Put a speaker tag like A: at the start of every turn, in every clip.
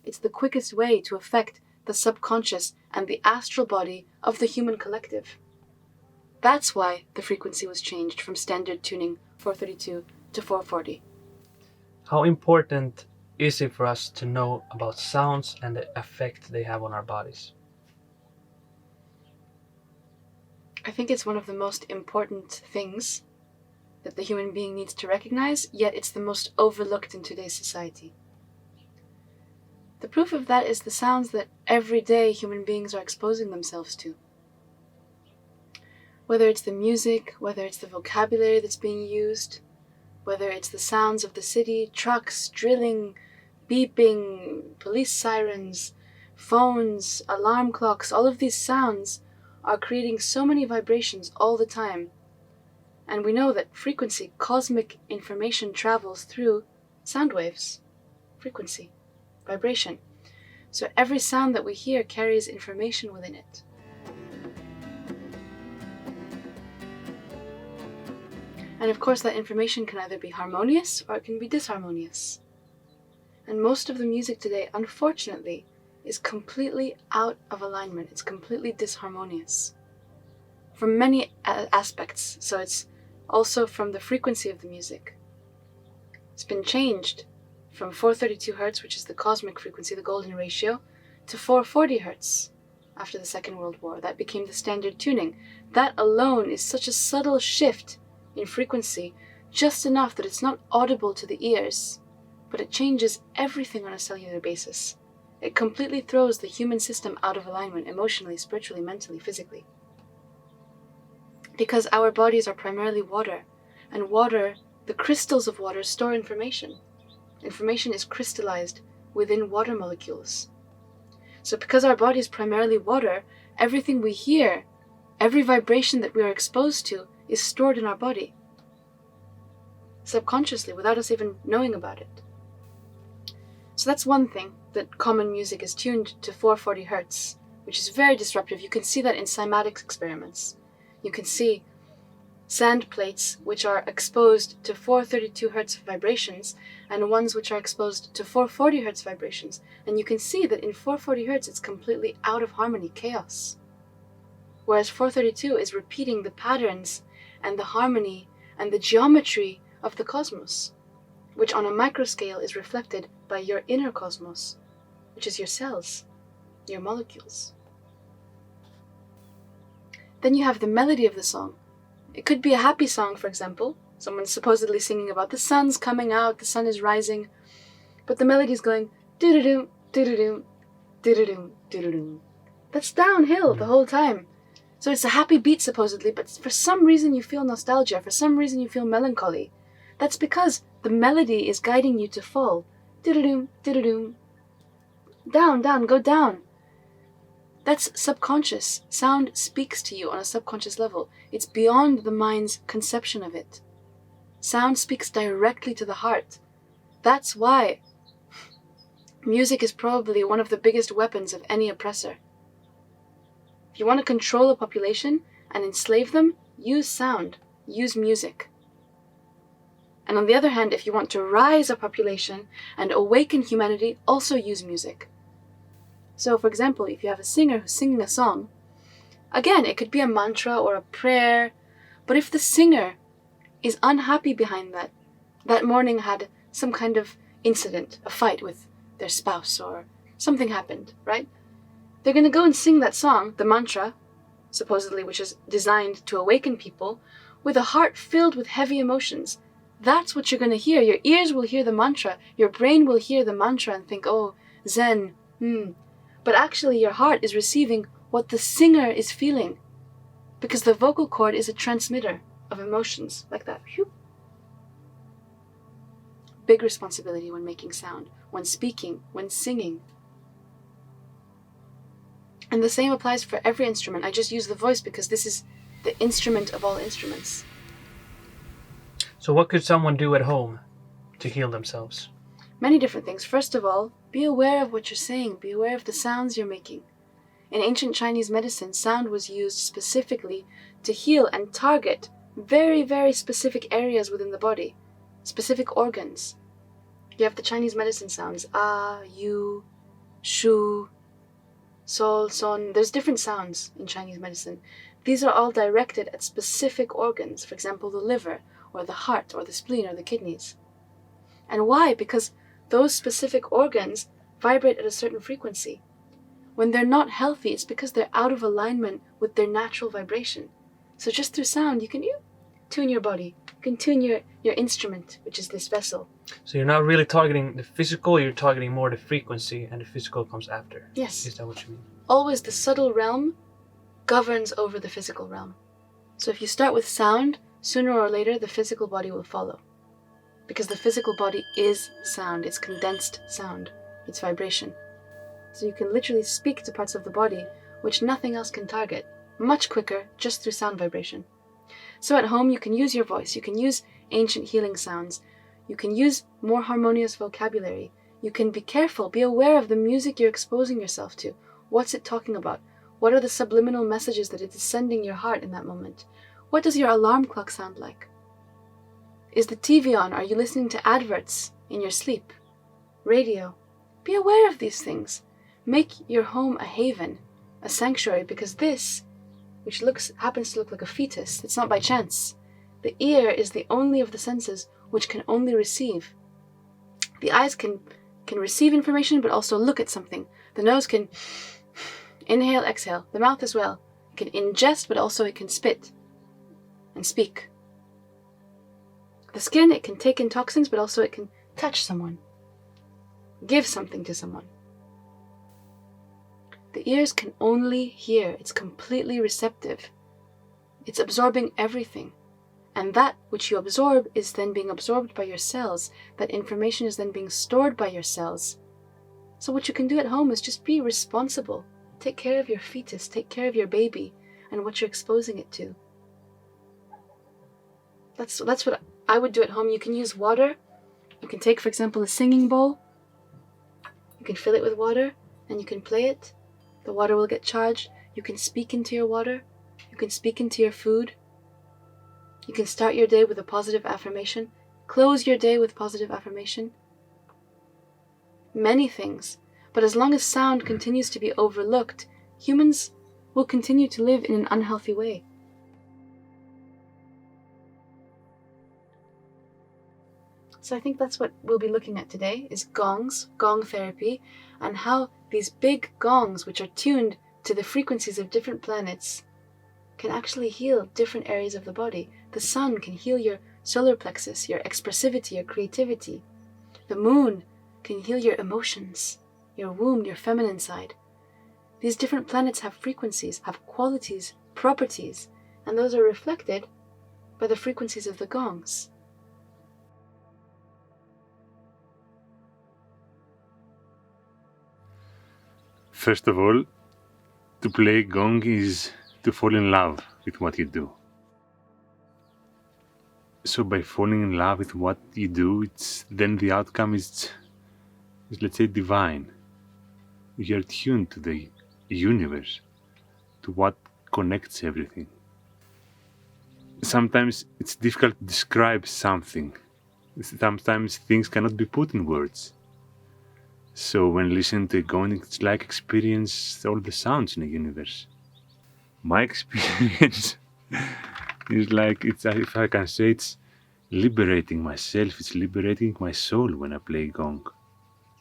A: It's the quickest way to affect the subconscious and the astral body of the human collective. That's why the frequency was changed from standard tuning 432 to 440.
B: How important is it for us to know about sounds and the effect they have on our bodies?
A: I think it's one of the most important things that the human being needs to recognize, yet it's the most overlooked in today's society. The proof of that is the sounds that every day human beings are exposing themselves to. Whether it's the music, whether it's the vocabulary that's being used, whether it's the sounds of the city, trucks, drilling, beeping, police sirens, phones, alarm clocks, all of these sounds are creating so many vibrations all the time. And we know that frequency, cosmic information, travels through sound waves. Frequency, vibration. So every sound that we hear carries information within it. And of course that information can either be harmonious or it can be disharmonious. And most of the music today, unfortunately, is completely out of alignment. It's completely disharmonious from many aspects. So it's also from the frequency of the music. It's been changed from 432 Hz, which is the cosmic frequency, the golden ratio, to 440 Hz after the Second World War. That became the standard tuning. That alone is such a subtle shift in frequency, just enough that it's not audible to the ears, but it changes everything on a cellular basis. It completely throws the human system out of alignment, emotionally, spiritually, mentally, physically. Because our bodies are primarily water, and water, the crystals of water, store information. Information is crystallized within water molecules. So because our body is primarily water, everything we hear, every vibration that we are exposed to, is stored in our body, subconsciously, without us even knowing about it. So that's one thing, that common music is tuned to 440 Hz, which is very disruptive. You can see that in cymatics experiments. You can see sand plates which are exposed to 432 Hz vibrations and ones which are exposed to 440 Hz vibrations. And you can see that in 440 Hz it's completely out of harmony, chaos. Whereas 432 is repeating the patterns and the harmony and the geometry of the cosmos, which on a micro scale is reflected by your inner cosmos, which is your cells, your molecules. Then you have the melody of the song. It could be a happy song, for example. Someone's supposedly singing about the sun's coming out, the sun is rising, but the melody is going doo-doo-doo, doo-doo-doo, doo-doo-doo, doo-doo-doo. That's downhill the whole time. So it's a happy beat supposedly, but for some reason you feel nostalgia, for some reason you feel melancholy. That's because the melody is guiding you to fall. Doo-doo-doo, doo-doo-doo. Down, down, go down. That's subconscious. Sound speaks to you on a subconscious level. It's beyond the mind's conception of it. Sound speaks directly to the heart. That's why music is probably one of the biggest weapons of any oppressor. If you want to control a population and enslave them, use sound, use music. And on the other hand, if you want to rise a population and awaken humanity, also use music. So for example, if you have a singer who's singing a song, again, it could be a mantra or a prayer, but if the singer is unhappy behind that morning had some kind of incident, a fight with their spouse or something happened, right? They're going to go and sing that song, the mantra, supposedly, which is designed to awaken people, with a heart filled with heavy emotions. That's what you're going to hear. Your ears will hear the mantra. Your brain will hear the mantra and think, oh, Zen, But actually your heart is receiving what the singer is feeling, because the vocal cord is a transmitter of emotions, like that. Whew. Big responsibility when making sound, when speaking, when singing. And the same applies for every instrument. I just use the voice because this is the instrument of all instruments.
B: So what could someone do at home to heal themselves?
A: Many different things. First of all, be aware of what you're saying. Be aware of the sounds you're making. In ancient Chinese medicine, sound was used specifically to heal and target very, very specific areas within the body, specific organs. You have the Chinese medicine sounds, ah, you, shu, sol, son. There's different sounds in Chinese medicine. These are all directed at specific organs, for example, the liver, or the heart, or the spleen, or the kidneys. And why? Because those specific organs vibrate at a certain frequency. When they're not healthy, it's because they're out of alignment with their natural vibration. So just through sound, you can tune your body. You can tune your instrument, which is this vessel.
B: So you're not really targeting the physical, you're targeting more the frequency, and the physical comes after.
A: Yes.
B: Is that what you mean?
A: Always the subtle realm governs over the physical realm. So if you start with sound, sooner or later the physical body will follow. Because the physical body is sound. It's condensed sound. It's vibration. So you can literally speak to parts of the body which nothing else can target, much quicker, just through sound vibration. So at home you can use your voice, you can use ancient healing sounds, you can use more harmonious vocabulary, you can be careful, be aware of the music you're exposing yourself to. What's it talking about? What are the subliminal messages that it is sending your heart in that moment? What does your alarm clock sound like? Is the TV on? Are you listening to adverts in your sleep? Radio? Be aware of these things. Make your home a haven, a sanctuary, because this, which happens to look like a fetus, it's not by chance. The ear is the only of the senses which can only receive. The eyes can receive information but also look at something. The nose can inhale, exhale. The mouth as well. It can ingest but also it can spit and speak. The skin, it can take in toxins but also it can touch someone. Give something to someone. The ears can only hear. It's completely receptive. It's absorbing everything. And that which you absorb is then being absorbed by your cells. That information is then being stored by your cells. So what you can do at home is just be responsible. Take care of your fetus. Take care of your baby and what you're exposing it to. That's what I would do at home. You can use water. You can take, for example, a singing bowl. You can fill it with water and you can play it. The water will get charged. You can speak into your water. You can speak into your food. You can start your day with a positive affirmation. Close your day with positive affirmation. Many things. But as long as sound continues to be overlooked, humans will continue to live in an unhealthy way. So I think that's what we'll be looking at today, is gongs, gong therapy, and how these big gongs, which are tuned to the frequencies of different planets, can actually heal different areas of the body. The sun can heal your solar plexus, your expressivity, your creativity. The moon can heal your emotions, your womb, your feminine side. These different planets have frequencies, have qualities, properties, and those are reflected by the frequencies of the gongs.
C: First of all, to play gong is to fall in love with what you do. So by falling in love with what you do, then the outcome is, let's say, divine. You're tuned to the universe, to what connects everything. Sometimes it's difficult to describe something. Sometimes things cannot be put in words. So when listening to Gong, it's like experience all the sounds in the universe. My experience is like, if I can say, it's liberating myself, it's liberating my soul when I play Gong,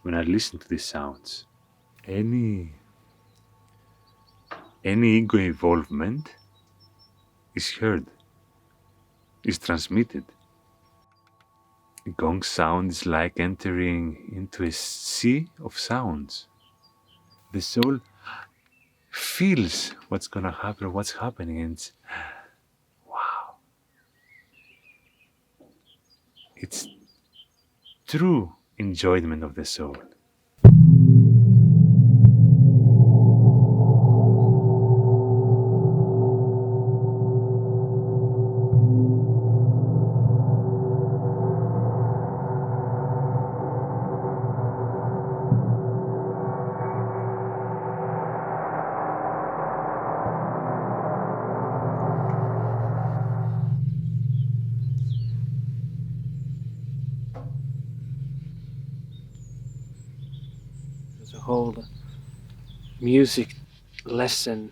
C: when I listen to these sounds. Any ego involvement is heard, is transmitted. Gong sound is like entering into a sea of sounds. The soul feels what's gonna happen, what's happening, and it's, wow. It's true enjoyment of the soul.
B: whole music lesson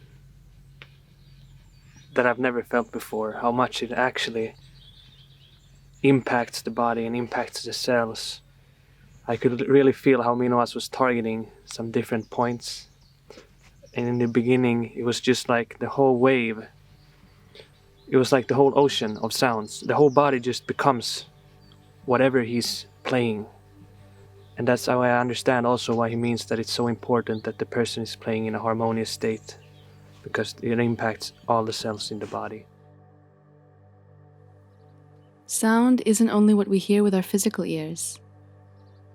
B: that I've never felt before, how much it actually impacts the body and impacts the cells. I could really feel how Minoas was targeting some different points. And in the beginning, it was just like the whole wave. It was like the whole ocean of sounds. The whole body just becomes whatever he's playing. And that's how I understand also why he means that it's so important that the person is playing in a harmonious state, because it impacts all the cells in the body.
A: Sound isn't only what we hear with our physical ears.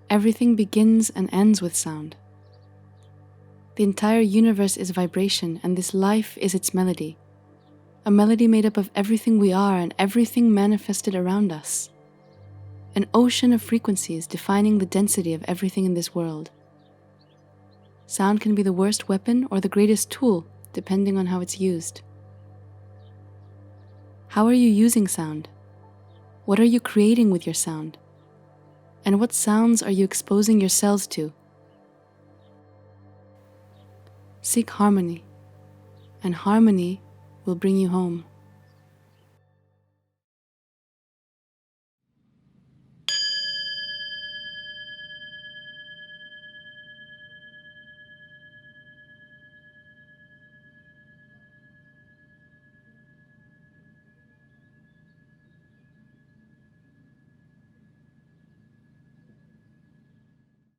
A: Everything begins and ends with sound. The entire universe is vibration, and this life is its melody. A melody made up of everything we are and everything manifested around us. An ocean of frequencies defining the density of everything in this world. Sound can be the worst weapon or the greatest tool, depending on how it's used. How are you using sound? What are you creating with your sound? And what sounds are you exposing your cells to? Seek harmony, and harmony will bring you home.